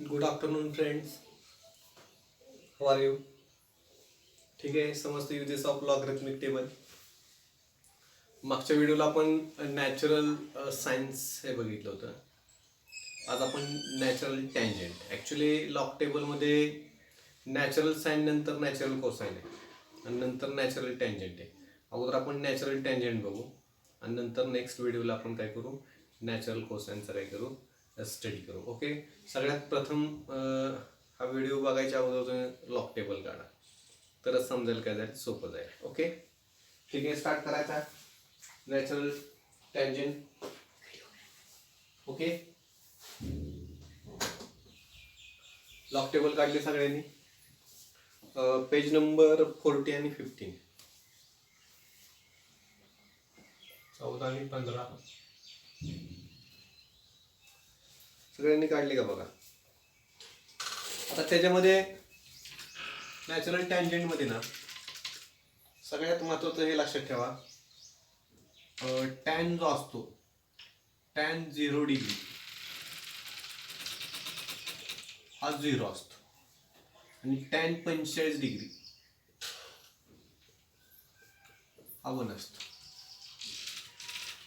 Good afternoon friends, how are you? ठीक आहे, समजतं युजेस ऑफ लॉगरिथमिक टेबल. मागच्या व्हिडिओला आपण नॅचरल सायन्स हे बघितलं होतं. आज आपण नॅचरल टँजंट. ॲक्च्युली लॉग टेबलमध्ये नॅचरल साईन नंतर नॅचरल कोसाईन आहे आणि नंतर नॅचरल टँजंट आहे. अगोदर आपण नॅचरल टँजंट बघू आणि नंतर नेक्स्ट व्हिडिओला आपण काय करू, नॅचरल कोसाईनचं काय करू, स्टडी करू. ओके, सगळ्यात प्रथम हा व्हिडिओ बघायच्या अगोदर तुम्ही लॉग टेबल काढा, तरच समजेल काय जाईल, सोपं जाईल. ओके, ठीक आहे, स्टार्ट करायचा. Natural tangent. Okay, log table काढले सगळ्यांनी. पेज नंबर 40 आणि 15, 14 आणि 15 सगळ्यांनी काढले का बघा. आता त्याच्यामध्ये नॅचरल टँजंटमध्ये ना सगळ्यात महत्त्वाचं हे लक्षात ठेवा, टॅन जो असतो, टॅन 0 डिग्री हा 0 असतो आणि टॅन 45 डिग्री हा 1 असतो.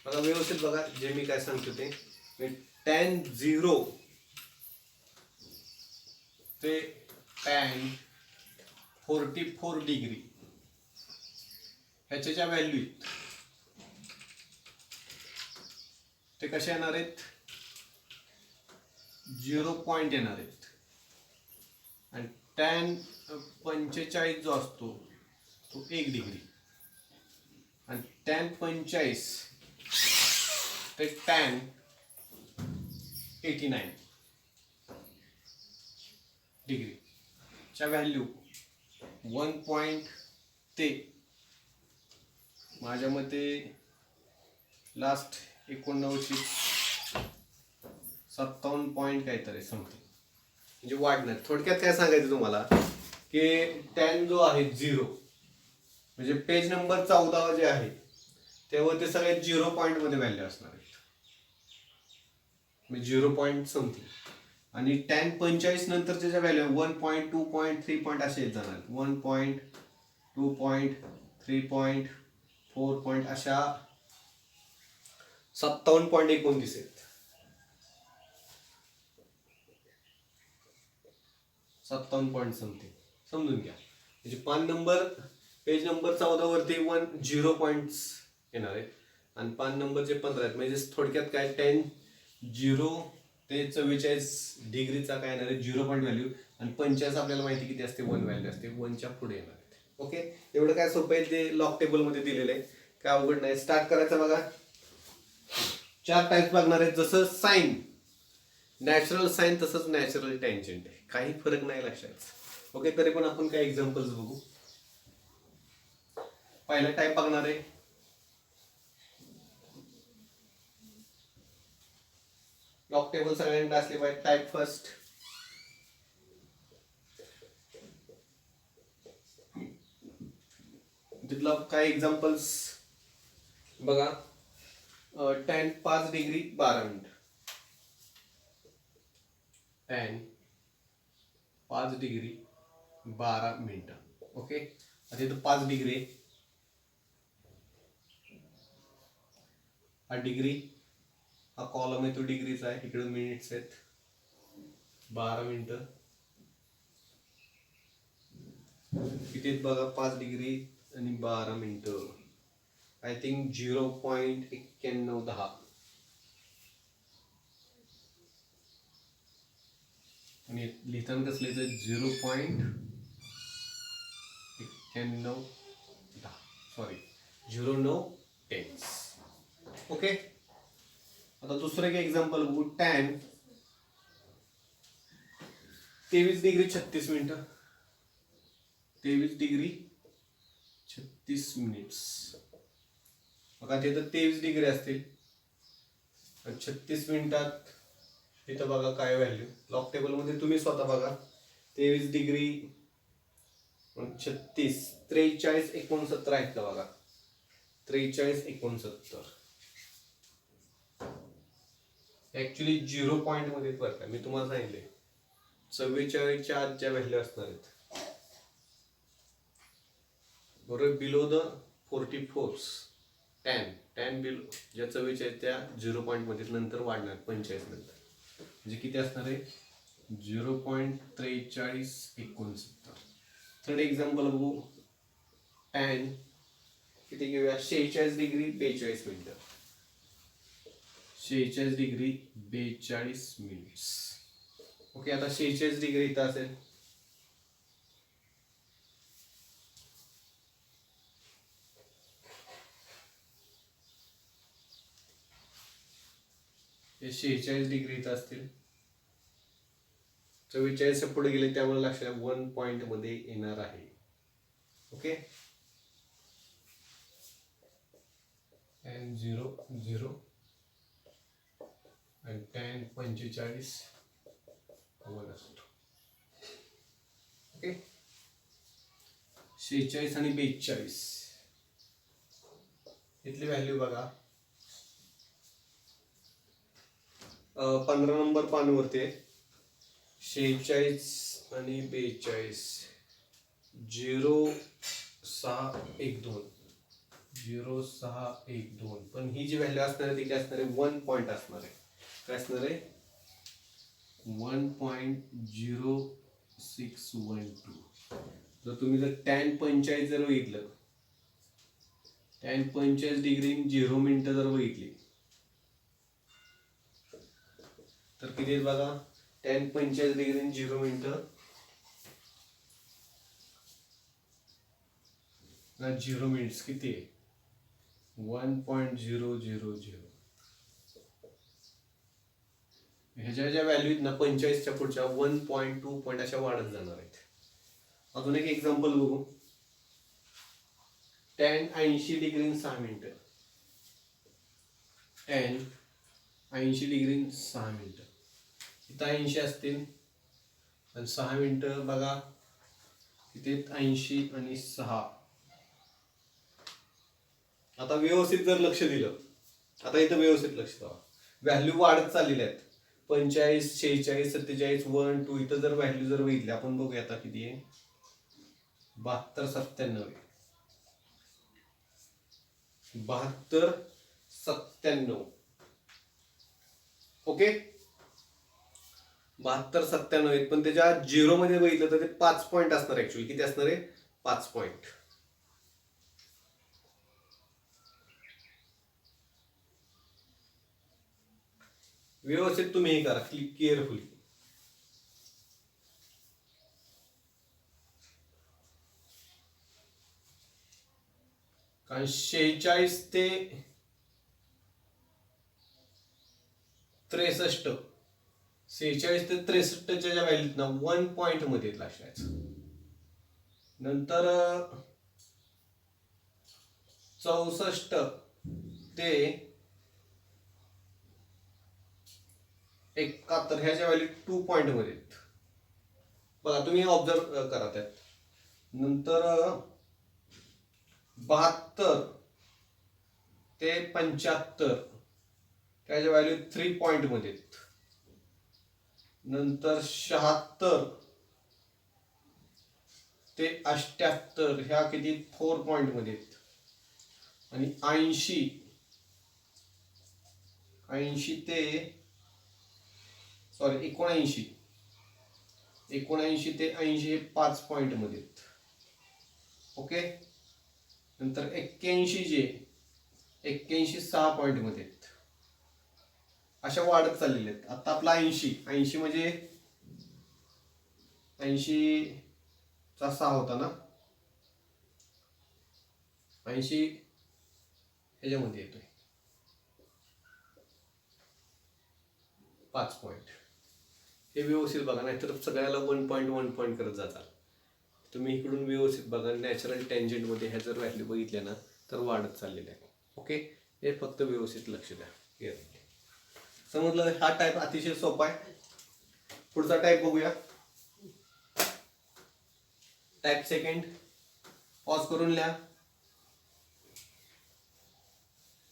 बघा व्यवस्थित बघा, जे मी काय सांगतो ते टॅन 0 ते टॅन 44 डिग्री ह्याच्या ज्या व्हॅल्यू आहेत ते कसे येणार आहेत, 0 पॉईंट येणार आहेत. आणि टॅन 45 जो असतो तो 1 डिग्री आणि टॅन 45 ते टॅन 89 डिग्रीच्या व्हॅल्यू 1 पॉईंट ते माझ्या मते लास्ट 5957 पॉईंट काहीतरी समथिंग म्हणजे वाढणार. थोडक्यात काय सांगायचं तुम्हाला की टॅन जो आहे 0 म्हणजे पेज नंबर 14 जे आहे तेव्हा ते सगळे 0 पॉईंटमध्ये व्हॅल्यू असणार आहेत, म्हणजे 0 पॉईंट समथिंग. आणि टॅन 45 नंतरच्या ज्या व्हॅल्यू 1 पॉईंट, 2 पॉईंट, 3 पॉईंट असे येत जाणार. 1 पॉईंट, 2 पॉईंट, 3 पॉईंट, 4 पॉईंट, अशा 57.29 आहेत. 57 पॉईंट समथिंग समजून घ्या. म्हणजे पेज नंबर 14 वरती 0 पॉईंट्स येणार आहेत आणि पान नंबर जे 15 आहेत, म्हणजे थोडक्यात काय, टॅन 0 ते 44 डिग्रीचा काय येणार आहे, 0 पॉईंट व्हॅल्यू. आणि 45 आपल्याला माहिती किती असते, 1 व्हॅल्यू असते, 1च्या पुढे येणार आहेत. ओके, एवढं काय सोपं आहे, ते लॉग टेबलमध्ये दिलेलं आहे, काय अवघड नाही. स्टार्ट करायचं बघा. 4 टाईप्स बघणार आहेत, जसं साईन, नॅचरल साईन तसंच नॅचरल टँजंट आहे, काही फरक नाही लक्षात. ओके, तरी पण आपण काही एक्झाम्पल्स बघू. पहिला टाईप बघणार आहे लॉग टेबल, सगळ्यांना असले पाहिजे. टाईप फर्स्ट, तिथलं काही एक्झाम्पल्स बघा. Tan 5 degree 12 minute, tan 5 degree 12 मिनिटं. ओके, आता इथं 5 डिग्री, हा डिग्री, हा कॉलम आहे तो डिग्रीचा आहे, इकडे मिनिट्स आहेत. 12 मिनिटं किती आहेत बघा, 5 डिग्री आणि 12 मिनिटं. आय थिंक 0.9110 आणि लिहिताना कसं लिहायचं, 0.9110, सॉरी 0910. ओके, आता दुसरं एक एक्झाम्पल बघू. टॅन 23 डिग्री 36 मिनिटं, 23 डिग्री 36 मिनिट्स. बघा तिथं 23 डिग्री असतील आणि 36 मिनिटात इथं बघा काय व्हॅल्यू. लॉग टेबलमध्ये तुम्ही स्वतः बघा. 23 डिग्री 36, 43 69 आहेत का बघा, 43 69. ऍक्च्युली 0 पॉईंट मध्ये फरक आहे, मी तुम्हाला सांगितले 44च्या आत ज्या व्हॅल्यू असणार आहेत बरोबर बिलो द 44 10 बिलो ज्या 44 त्या 0 पॉईंटमध्ये नंतर वाढणार 45 नंतर म्हणजे किती असणार आहे 0.4369. थर्ड एक्झाम्पल बघू. टॅन किती घेऊया 46 डिग्री 42 मिनिटं. 46 डिग्री 42 मिनिट्स. ओके आता 46 डिग्री इथं असेल. हे 46 डिग्री इथं असतील. 44 पुढे गेले त्यामुळे लक्षात 1 पॉइंट मध्ये येणार आहे. ओके tan 0 0 आणि tan 45 1 असतो. ओके 46 आणि 42 इथली व्हॅल्यू बघा. 15 नंबर पानवरती आहे 46 आणि 42 0612 पण ही जी व्हॅल्यू असणार आहे ती काय असणार आहे 1 पॉईंट असणार आहे. काय असणार आहे 1.0612. जर तुम्ही जर tan 45 जर बघितलं tan 45 डिग्री 0 मिनिटं जर बघितली तर किती आहेत बघा. tan 45 डिग्री 0 मिनिटं 0 मिनिट्स किती आहे 1.000. ह्याच्या ज्या व्हॅल्यू आहेत ना 45च्या पुढच्या 1.2 पॉईंट अशा वाढत जाणार आहेत. अजून एक एक्झाम्पल बघू. tan 80 डिग्री 6 मिनिटं. tan 80 डिग्री 6 मिनिटं. इथं 80 असतील आणि 6 मिनिटं बघा किती 80 आणि 6. आता व्यवस्थित जर लक्ष दिलं आता इथं व्यवस्थित लक्ष द्या. व्हॅल्यू वाढत चाललेल्या आहेत 45 46 47 1 2. इथं जर व्हॅल्यू जर बघितली आपण बघूया आता किती आहे 72 97 72 97. ओके 72 97 आहेत पण त्याच्या 0 मध्ये बघितलं तर ते 5 पॉईंट असणार. ऍक्च्युअली किती असणार आहे 5 पॉईंट. व्यवस्थित तुम्ही हे करा केअरफुली. कारण 46 ते 63 46 ते 63च्या ज्या व्हॅल्यूत ना 1 पॉइंट मध्ये लक्षात. नंतर 64 ते 71 ह्याच्या व्हॅल्यू 2 पॉइंट मध्ये आहेत. बघा तुम्ही ऑब्झर्व करा त्यात. नंतर 72 ते 75 त्याच्या व्हॅल्यू 3 पॉइंट मध्ये आहेत. नंतर 76 ते 78 ह्या किती 4 पॉइंट मध्ये आहेत. आणि 80 ते 79 ते 80 हे 5 पॉइंट मध्ये आहेत. ओके नंतर 81 6 पॉइंट मध्ये आहेत. अशा वाढत चाललेल्या आहेत. आता आपला 80 म्हणजे 80 चा 6 होता ना 80 ह्याच्यामध्ये येतोय 5 पॉइंट. हे व्यवस्थित बघा नाहीतर सगळ्याला 1 पॉईंट करत जातात. तुम्ही इकडून व्यवस्थित बघा. नॅचरल टँजंट मध्ये ह्या जर व्हॅल्यू बघितल्या ना तर वाढत चाललेल्या आहे. ओके हे फक्त व्यवस्थित लक्ष द्या. समजलं. हा टाईप अतिशय सोपा आहे. पुढचा टाईप बघूया. टाईप सेकंड पॉज करून लिहा.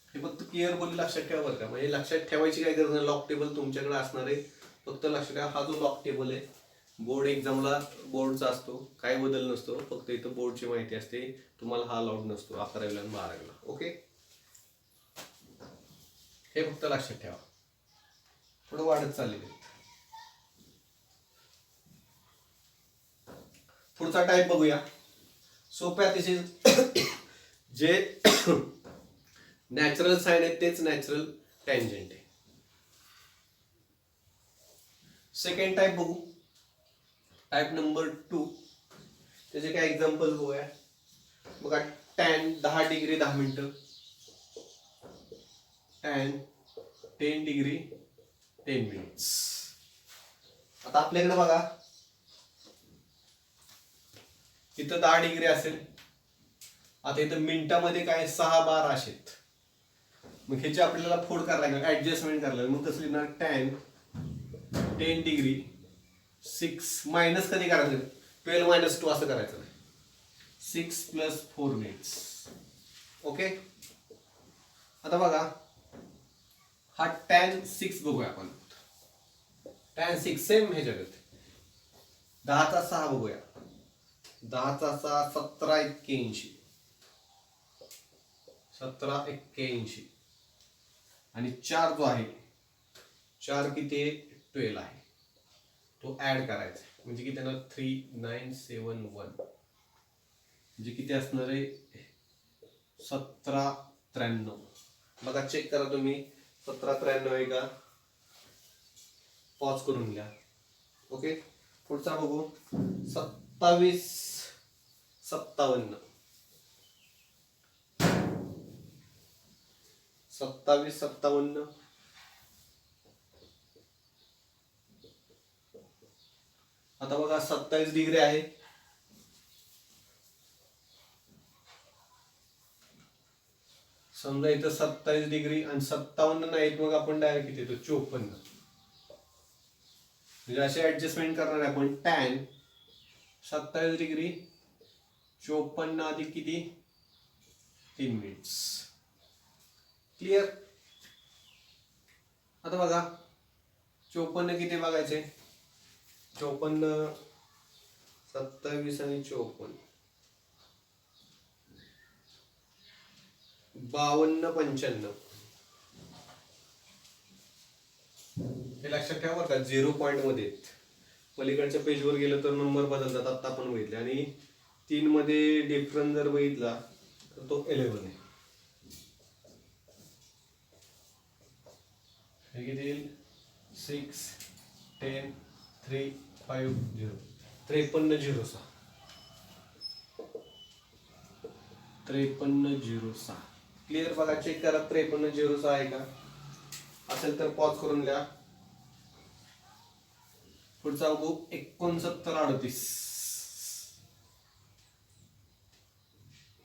हे फक्त केअरफुली लक्षात ठेवा बरं का. म्हणजे लक्षात ठेवायची काय गरज नाही. लॉक टेबल तुमच्याकडे असणार आहे. फक्त लक्षात ठेवा हा जो लॉक टेबल आहे बोर्ड एक्झामला बोर्डचा असतो, काही बदल नसतो, फक्त इथं बोर्डची माहिती असते. तुम्हाला हा अलाउड नसतो 11वीला आणि 12वीला. ओके, हे फक्त लक्षात ठेवा. पुढे वाढत चाललेली. पुढचा टाईप बघूया. सोप्या अतिशय जे नॅचरल साइन आहे तेच नॅचरल टँजंट आहे. सेकंड टाईप बघू, टाईप नंबर 2. त्याचे काय एक्झाम्पल बघूया. बघा, टॅन 10 डिग्री 10 मिनिटं, टॅन 10 डिग्री 10 मिनिट्स. आता आपल्याकडे बघा, इथं 10 डिग्री असेल. आता इथं मिनिटामध्ये काय 6 बार आहेत. मग ह्याची आपल्याला फोड करायला लागेल, ऍडजस्टमेंट करायला लागेल. मग कसं लिहिणार, टॅन 10 डिग्री 6 मायनस कधी करायचं, 12 मायनस 2 असं करायचं नाही, 6 प्लस 4 मिनिट्स. ओके, आता बघा हा टॅन 6 बघूया आपण. टॅन 6 सेम ह्याच्यात 10चा 6 बघूया. 10चा 6 1781, 1781. आणि 4 जो आहे, 4 किती 12 आहे, तो ऍड करायचा. म्हणजे किती येणार, 3971. म्हणजे किती असणार आहे, 1793. बघा, चेक करा तुम्ही, 1793 आहे का, पॉज करून घ्या. ओके, पुढचा बघू, 2757. 2757. आता बघा 27 डिग्री आहे. समजा इथं 27 डिग्री आणि 57 नाहीत, मग आपण डायरेक्ट किती येतो, 54. म्हणजे असे ऍडजस्टमेंट करणार आहे आपण. टॅन 27 डिग्री 54 अधिक किती 3 मिनिट्स. क्लिअर. आता बघा 54 किती बघायचे, 54 27 आणि 54 52 95. हे लक्षात ठेवा बरं का, 0 पॉईंट मध्ये. पलीकडच्या पेजवर गेलं तर नंबर बदलतात, आता आपण बघितले. आणि 3 मध्ये डिफरन्स जर बघितला तर तो 11 आहे. हे किती येईल, 6 10 3 5 0, 5306. 5306. क्लिअर. बघा, चेक करा 5306 आहे का, असेल तर पॉज करून द्या. पुढचा बघू, 6938.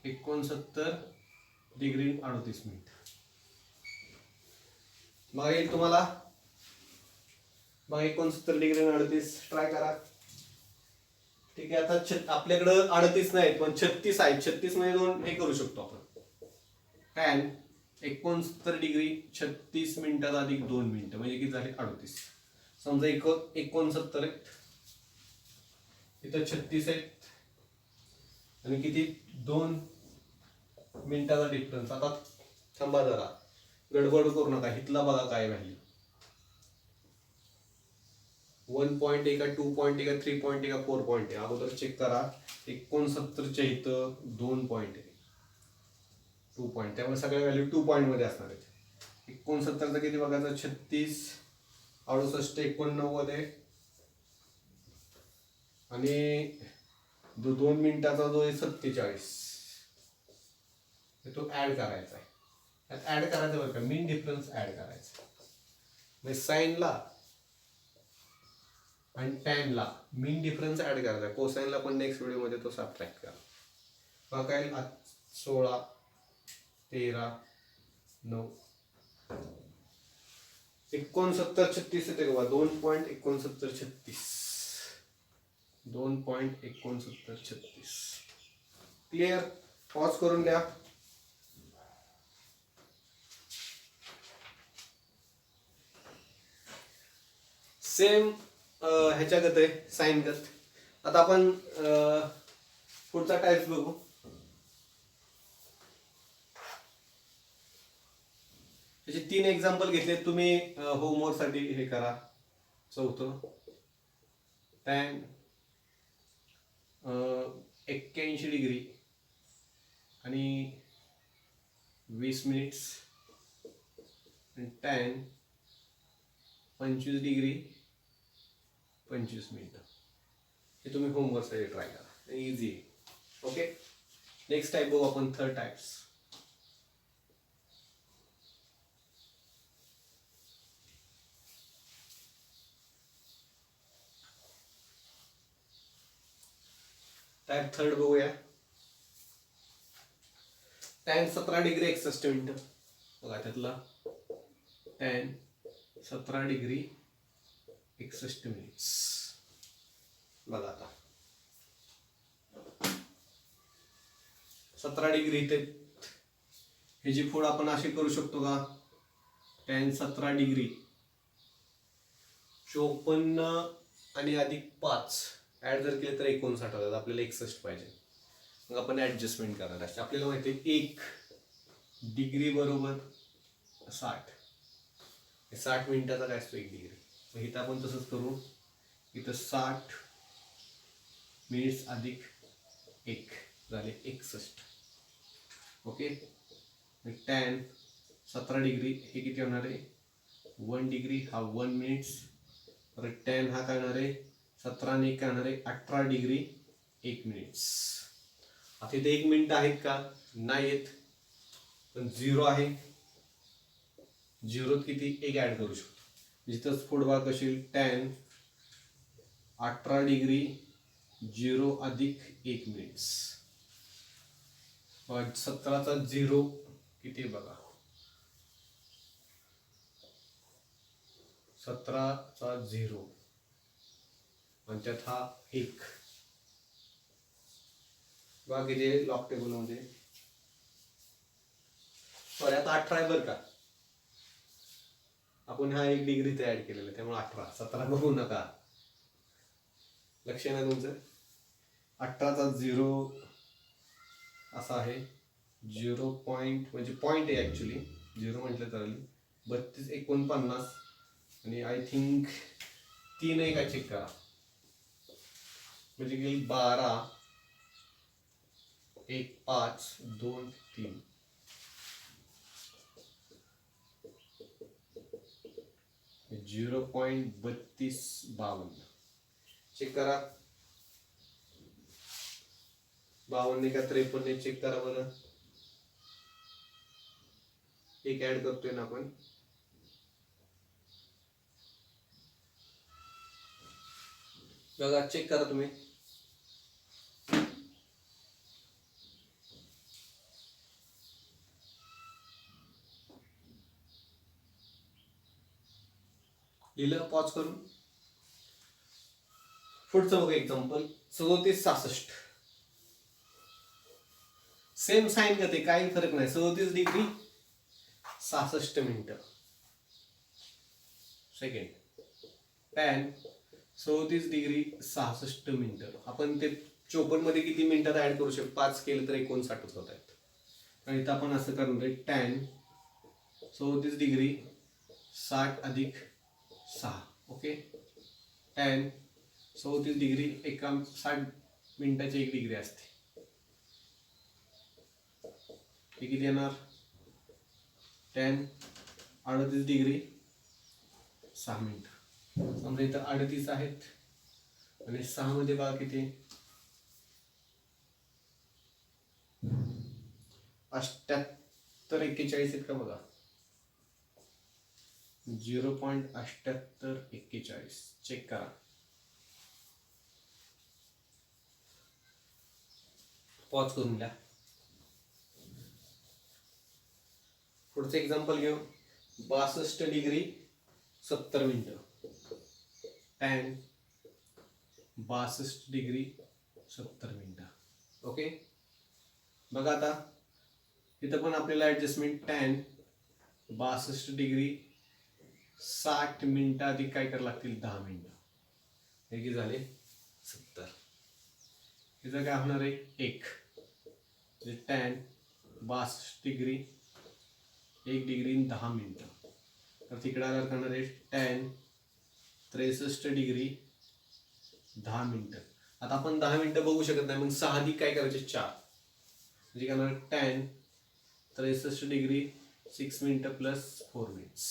69 डिग्री 38 मिनिट. मग येईल तुम्हाला, मग 69 डिग्री 38 ट्राय करा. ठीक आहे. आता आपल्याकडं 38 नाहीत, पण 36 आहेत. 36 मध्ये 2 हे करू शकतो आपण. टॅन 69 डिग्री 36 मिनिटात अधिक 2 मिनिटं म्हणजे किती झाले, 38. समजा 69 आहेत, इथं 36 आहेत, आणि किती 2 मिनिटाचा डिफरन्स. आता थांबा जरा, गडबड करू नका. इथला बघा काय व्हॅल्यू, 1 पॉईंट आहे का, 2 पॉईंट आहे का, 3 पॉईंट आहे का, 4 पॉईंट आहे. अगोदर चेक करा. 69च्या इथं 2 पॉईंट आहे, 2 पॉईंट, त्यामुळे सगळ्या व्हॅल्यू 2 पॉईंट मध्ये असणार आहेत. 69चा किती बघायचं, 36 68 89 आहे, आणि 2 मिनिटाचा जो आहे 47, तो ऍड करायचा आहे. ऍड करायचं बरं का, मीन डिफरन्स ऍड करायचा. म्हणजे साईनला आणि टॅनला मीन डिफरन्स ऍड करायचा. कोसाईनला पण नेक्स्ट व्हिडिओमध्ये तो सबट्रॅक्ट करा. बघा काय, 16 13 9 6936 येते का, 2.6936, 2.6936. क्लिअर. पॉज करून द्या. सेम ह्याच्यागत आहे साईन गत. आता आपण पुढचा टाईप्स बघू. त्याचे 3 एक्झाम्पल घेतले, तुम्ही होमवर्कसाठी हे करा. चौथं टॅन 81 डिग्री आणि 20 मिनिट्स आणि टॅन 25 डिग्री 25 मिनिटं. हे तुम्ही होमवर्कसाठी ट्राय करा, इझी आहे. ओके, नेक्स्ट टाईप बघू आपण, थर्ड टाईप्स. टाईप थर्ड बघूया. टॅन 17 डिग्री 61 मिनिटं. बघा त्यातला टॅन 17 डिग्री 61 मिनिट्स. बघा आता 17 डिग्री ते ह्याची फोड आपण अशी करू शकतो का, टॅन 17 डिग्री 54 आणि अधिक 5 ऍड जर केले तर 59 होतात. आपल्याला 61 पाहिजे, मग आपण ऍडजस्टमेंट करणार आहे. आपल्याला माहिती आहे 1 डिग्री बरोबर 60. 60 मिनिटाचा काय असतो 1 डिग्री. मग इथं आपण तसंच करू, इथं 60 मिनिट्स अधिक 1 झाले 61. ओके, टॅन 17 डिग्री हे किती होणार आहे, 1 डिग्री हा 1 मिनिट्स. परत टॅन हा काय होणार आहे 17 आणि 1 काय होणार आहे 18 डिग्री 1 मिनिट्स. आता इथे 1 मिनिट आहेत का, नाही आहेत, पण 0 आहे. 0 किती 1 ऍड करू शकतो. जिथंच पुढे भाग कशी, टॅन 18 डिग्री 0 अधिक 1 मिनिट्स. 17चा 0 किती बघा, 17चा 0 आणि त्यात हा 1 बघा किती लॉक टेबल मध्ये. सॉरी, आता 18 आहे बरं का, आपण हा 1 डिग्री इथे ऍड केलेला, त्यामुळे 18. 17 बघू नका, लक्ष नाही तुमचं. 18चा 0 असा आहे 0 पॉईंट, म्हणजे पॉईंट आहे ऍक्च्युली, 0 म्हटलं तर 32 49 आणि आय थिंक 3 आहे का, चेक करा. म्हणजे गेली 12 1 5 2 3 0.3252. चेक करा, 52 का 53 चेक करा बरं. 1 ऍड करतोय ना आपण. बघा, चेक करा तुम्ही. लिहिलं पॉज करून. पुढचं बघा एक्झाम्पल 37 66. सेम साईन करते, काही फरक नाही. 37 डिग्री 66 मिनिटं. सेकंड टॅन 37 डिग्री 66 मिनिटं. आपण ते 54 मध्ये किती मिनिटात ऍड करू शकतो, 5 केलं तर 59 होत आहेत. आणि इथं आपण असं करणार आहे, टॅन 37 डिग्री 60 अधिक 6. ओके, टॅन 37 डिग्री 60 मिनिटाची 1 डिग्री असते. हे किती येणार, टॅन 38 डिग्री 6 मिनिटं. समजा इथं 38 आहेत आणि 6 मध्ये बघा किती, 78 41 आहेत का बघा, 0.7841. चेक करा, पॉज करून द्या. पुढचं एक्झाम्पल घेऊ, 62 डिग्री 70 मिनिटं. टॅन 62 डिग्री 70 मिनिटं. ओके, बघा आता इथं पण आपल्याला ऍडजस्टमेंट, टॅन 62 डिग्री 60 मिनिटं अधिक काय करायला लागतील 10 मिनिटं. हे की झाले 70. इथं काय होणार आहे 1 म्हणजे टॅन 62 डिग्री 1 डिग्री 10 मिनिटं. तर तिकडे आल्यावर करणार आहे टॅन 63 डिग्री 10 मिनिटं. आता आपण 10 मिनिटं बघू शकत नाही, मग 6 अधिक काय करायचे 4 म्हणजे करणार टॅन 63 डिग्री 6 मिनिटं प्लस 4 मिनिट्स.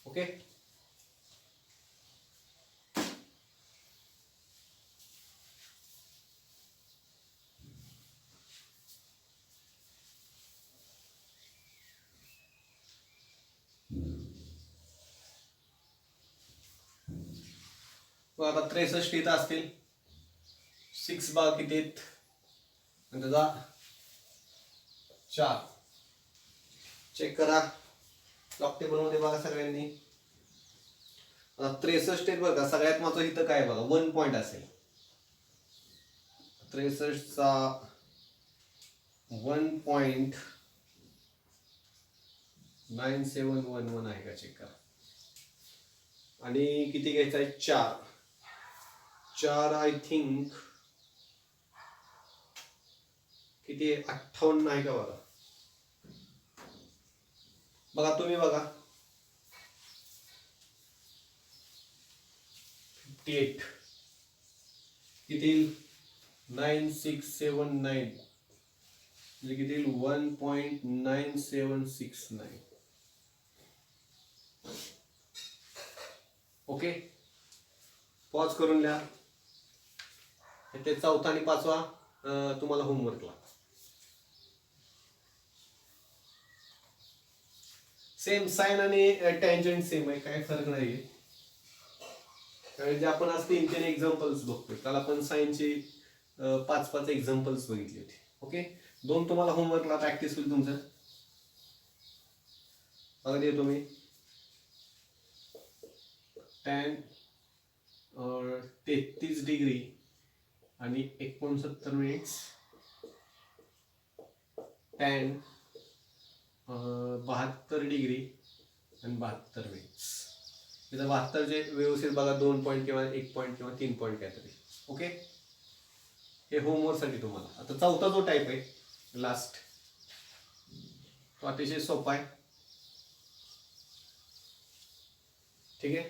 ओके. आता 63 इथं असतील 6 बाग किती आहेत आणि त्याचा 4 चेक करा लॉक टेबल मध्ये बघा सगळ्यांनी. आता 63 आहेत बरं का. सगळ्यात महत्त्वाचं इथं काय बघा 1 पॉईंट असेल. 63 चा 1.9711 आहे का चेक करा. आणि किती घ्यायचं आहे 4 आय थिंक किती 58 आहे का बघा. बघा तुम्ही बघा 58 किती 9679 म्हणजे किती 1.9769. ओके. पॉज करून लिहा. ते चौथा आणि पाचवा तुम्हाला होमवर्कला सेम साइन आणि टँजंट सेम आहे, काय फरक नाहीये. कारण जे आपण आज 3 एक्झाम्पल्स बघतोय त्याला आपण साइनचे 5 एक्झाम्पल्स बघितले होते. ओके. 2 तुम्हाला होमवर्कला प्रॅक्टिस होईल तुमचं. बघा दे तुम्ही टॅन 33 डिग्री आणि 69 मिनिट्स टॅन 72 डिग्री आणि 72 मिनिट्स. तिथं 72 जे व्यवस्थित बघा 2 पॉईंट किंवा 1 पॉईंट किंवा 3 पॉईंट काहीतरी. ओके. हे होमवर्कसाठी तुम्हाला. आता चौथा जो टाईप आहे लास्ट तो अतिशय सोपा आहे. ठीक आहे.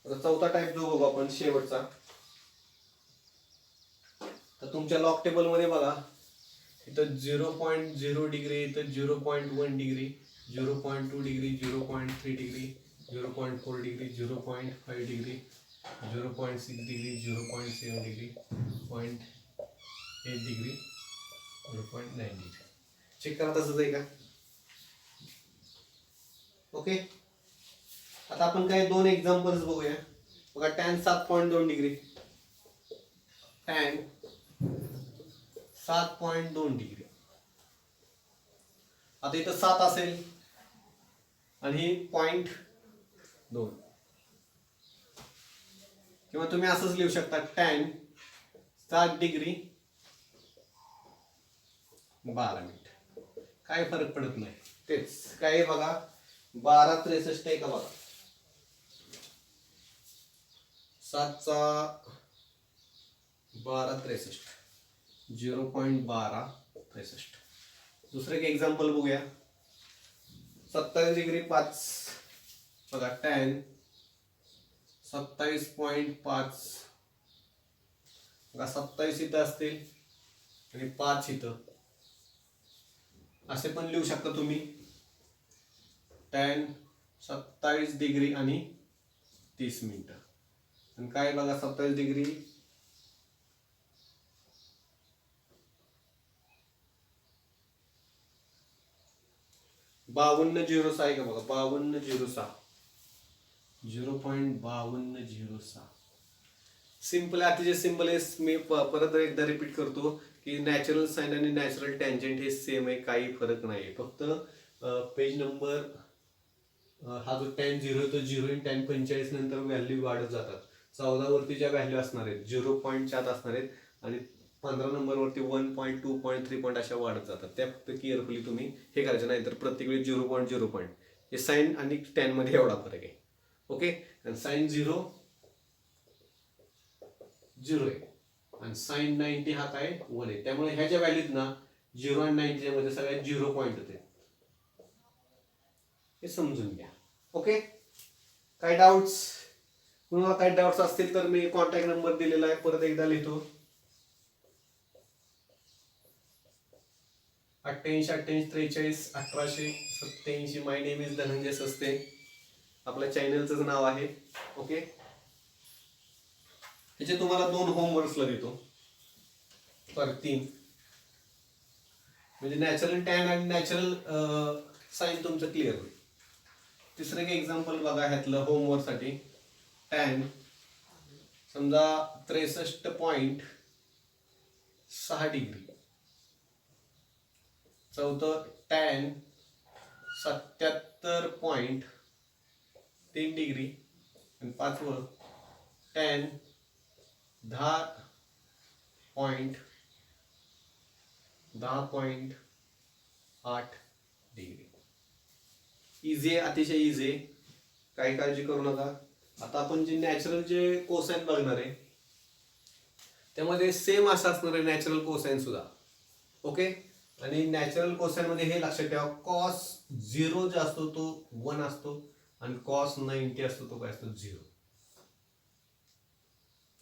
आता चौथा टाईप जो बघू आपण शेवटचा. तर तुमच्या लॉक टेबल मध्ये बघा इथं 0.0 डिग्री, इथं 0.1 degree, 0.2 degree, 0.3 degree, 0.4 degree, 0.5 degree, 0.6 degree, 0.7 degree, 0.8 degree, 0.9 degree. Check करा तसंच आहे का. ओके. आता आपण काय 2 एक्झाम्पल्स बघूया. बघा टॅन 7.2 डिग्री, टॅन 7.2 डिग्री. आता इथं 7 असेल आणि 0.2 किंवा तुम्ही असंच लिहू शकता टॅन 7 डिग्री 12 मिनिट. काय फरक पडत नाही. तेच काय बघा 12.63 आहे का बघा. 7 चा 12.63 0.1263. दुसरं एक एक्झाम्पल बघूया. 27 डिग्री 5 बघा टॅन 27.5 बघा 27 इथं असतील आणि 5 इथं. असे पण लिहू शकता तुम्ही टॅन 27 डिग्री आणि 30 मिनिटं. आणि काय बघा 27 डिग्री 52.06 आहे का बघा 52.06 0.5206. सिंपल अतिशय सिंपल आहे. मी परत एकदा रिपीट करतो की नॅचरल साइन आणि नॅचरल टँजंट हे सेम आहे, काही फरक नाही. फक्त पेज नंबर हा जो टॅन 0 तो 0 टॅन 45 नंतर व्हॅल्यू वाढत जातात. 14 वरती ज्या व्हॅल्यू असणार आहेत 0.4 असणार आहेत आणि 15 नंबरवरती 1.2 3 अशा वाढत जातात. त्या फक्त केअरफुली तुम्ही हे करायचं नाही तर प्रत्येक वेळी 0.0 हे साइन आणि टॅन मध्ये एवढा फरक आहे. ओके. आणि साइन 0 0 आहे आणि साईन 90 हा काय 1 आहे. त्यामुळे ह्याच्या व्हॅल्यूत ना 0 आणि 90 मध्ये सगळ्यात 0 पॉईंट होते. हे समजून घ्या. ओके, काय डाऊट्स? कुणाला काय डाऊट्स असतील तर मी कॉन्टॅक्ट नंबर दिलेला आहे, परत एकदा लिहितो. 88-88-43-1887. माय नेम इज धनंजय सस्ते, आपल्या चॅनलचं नाव आहे. ओके, त्याचे तुम्हाला 2 होमवर्क्सला देतो, पर 3. म्हणजे नॅचरल टॅन आणि नॅचरल साईन तुमचं क्लिअर होईल. तिसरं एक एक्झाम्पल बघा ह्यातलं होमवर्कसाठी. टॅन समजा 63.6 डिग्री. चौथं टॅन 77.3 डिग्री. आणि 5वं टॅन 10.8 डिग्री. इझी आहे, अतिशय इझी आहे, काही काळजी करू नका. आता आपण जे नॅचरल जे कोसाइन बघणार आहे त्यामध्ये सेम असं असणार आहे नॅचरल कोसाइन सुद्धा. ओके, आणि नॅचरल कोसाइन मध्ये हे लक्षात ठेवा, कॉस 0 जो असतो तो 1 असतो आणि कॉस 90 असतो तो काय असतो 0.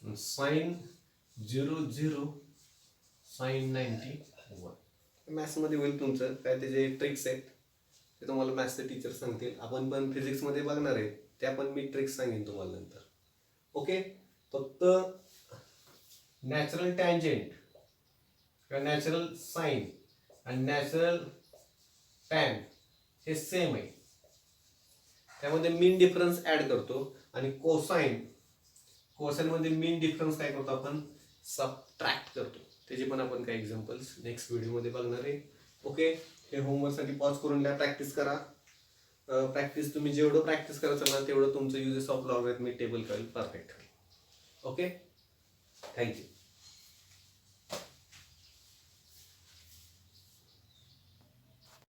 Sign 0 sign 90 1. मॅथ्स मध्ये होईल तुमचं, काय त्याचे ट्रिक्स आहेत ते तुम्हाला मॅथ्सचे टीचर सांगतील. आपण पण फिजिक्स मध्ये बघणार आहे, त्या पण मी ट्रिक्स सांगेन तुम्हाला नंतर. ओके, फक्त नॅचरल टँजेंट किंवा नॅचरल साइन आणि नॅचरल टॅन हे सेम आहे, त्यामध्ये मीन डिफरन्स ऍड करतो. आणि कोसाइन मध्ये मीन डिफरन्स काय करतो आपण, सबट्रॅक्ट करतो. त्याचे पण आपण काही एक्झाम्पल्स नेक्स्ट व्हिडिओमध्ये बघणार आहे. ओके, हे होमवर्कसाठी पॉज करून द्या, प्रॅक्टिस करा. प्रॅक्टिस तुम्ही जेवढं प्रॅक्टिस करायचं ना तेवढं तुमचं युजेस ऑफ लॉगरिथमिक टेबल करेल परफेक्ट. Okay, thank you.